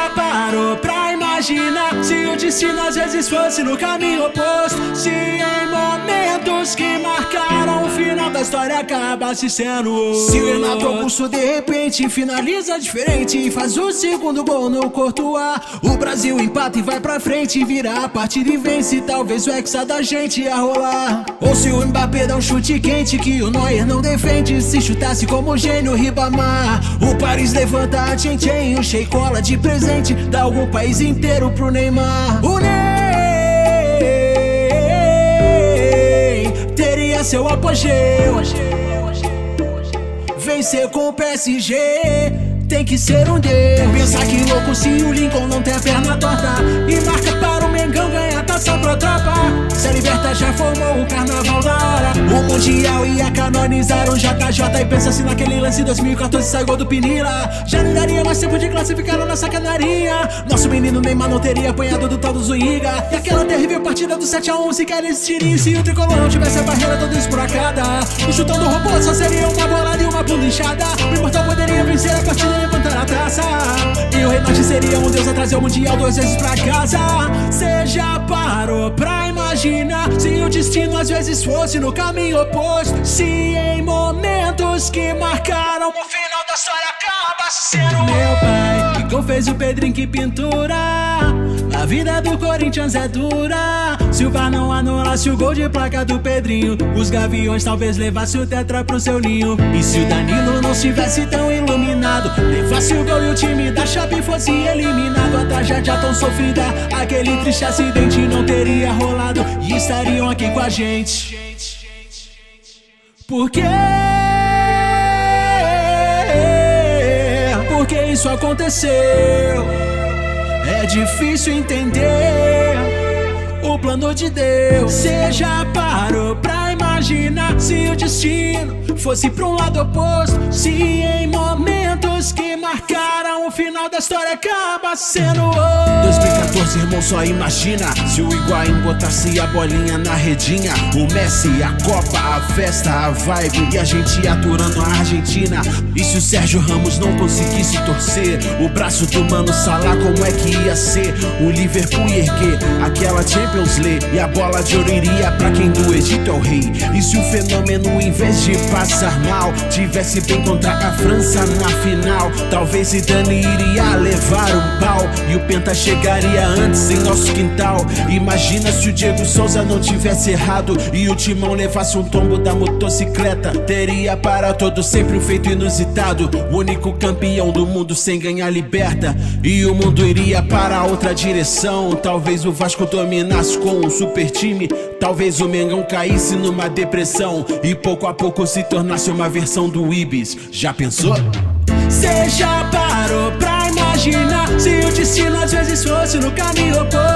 já parou pra imaginar se o destino às vezes fosse no caminho oposto? Se em momentos que marcaram o final da história acabasse sendo outro. Se o Renato Augusto de repente finaliza diferente e faz o segundo gol no Courtois, o Brasil empata e vai pra frente, vira a partida e vence, talvez o hexa da gente ia rolar. Ou se o Mbappé dá um chute quente que o Neuer não defende, se chutasse como o gênio Ribamar, o Paris levanta a Tchentchen, o Sheik cola de presente, dá algum país inteiro pro Neymar. O Ney teria seu apogeu, vencer com o PSG tem que ser um Deus. Pensar que louco se o Lincoln não tem a perna torta e marca para o Mengão ganhar taça pra tropa. Se a Liberta já formou o carnaval da hora, o Mundial ia canonizar um JJ. E pensa se naquele lance 2014 sai gol do Pinila, já não daria mais tempo de classificar na nossa canarinha. Nosso menino Neymar não teria apanhado do tal do Zuniga. E aquela terrível partida do 7-1 sequer existiria se o tricolor não tivesse a barreira toda esburacada. O chutão do robô só seria uma bolada e uma bunda inchada. O Imortal poderia vencer a partida e levantar a taça, e o Reinaldo seria um deus a trazer o Mundial 2 vezes pra casa. Cê já parou pra imaginar se o destino às vezes fosse no caminho oposto? Se em momentos que marcaram o final da história acabasse sendo meu pai, que gol fez o Pedrinho, que pintura. A vida do Corinthians é dura. Se o VAR não anulasse o gol de placa do Pedrinho, os Gaviões talvez levassem o tetra pro seu ninho. E se o Danilo não estivesse tão iluminado, levasse o gol e o time da Chape fosse eliminado, a tragédia tão sofrida, aquele triste acidente não teria rolado e estariam aqui com a gente. Por quê? Porque isso aconteceu. É difícil entender o plano de Deus. Cê já parou pra imaginar se o destino fosse pra um lado oposto? Se em momentos que marcaram o final da história acaba sendo outro. 2014, irmão, só imagina se o Higuaín botasse a bolinha na redinha, o Messi, a Copa, a festa, a vibe e a gente aturando a Argentina. E se o Sérgio Ramos não conseguisse torcer o braço do Mano Salah, como é que ia ser o Liverpool erguer aquela Champions League e a bola de ouro iria pra quem do Egito é o rei? E se o fenômeno, em vez de passar mal, tivesse bem contra a França na final, talvez Zidane iria levar um pau e o Penta chegaria antes em nosso quintal. Imagina se o Diego Souza não tivesse errado e o Timão levasse um tombo da motocicleta, teria para todo sempre um feito inusitado, o único campeão do mundo sem ganhar liberta, e o mundo iria para outra direção. Talvez o Vasco dominasse com um super time, talvez o Mengão caísse numa depressão e pouco a pouco se tornasse uma versão do Ibis. Já pensou? Cê já parou pra imaginar se o destino às vezes fosse no caminho oposto?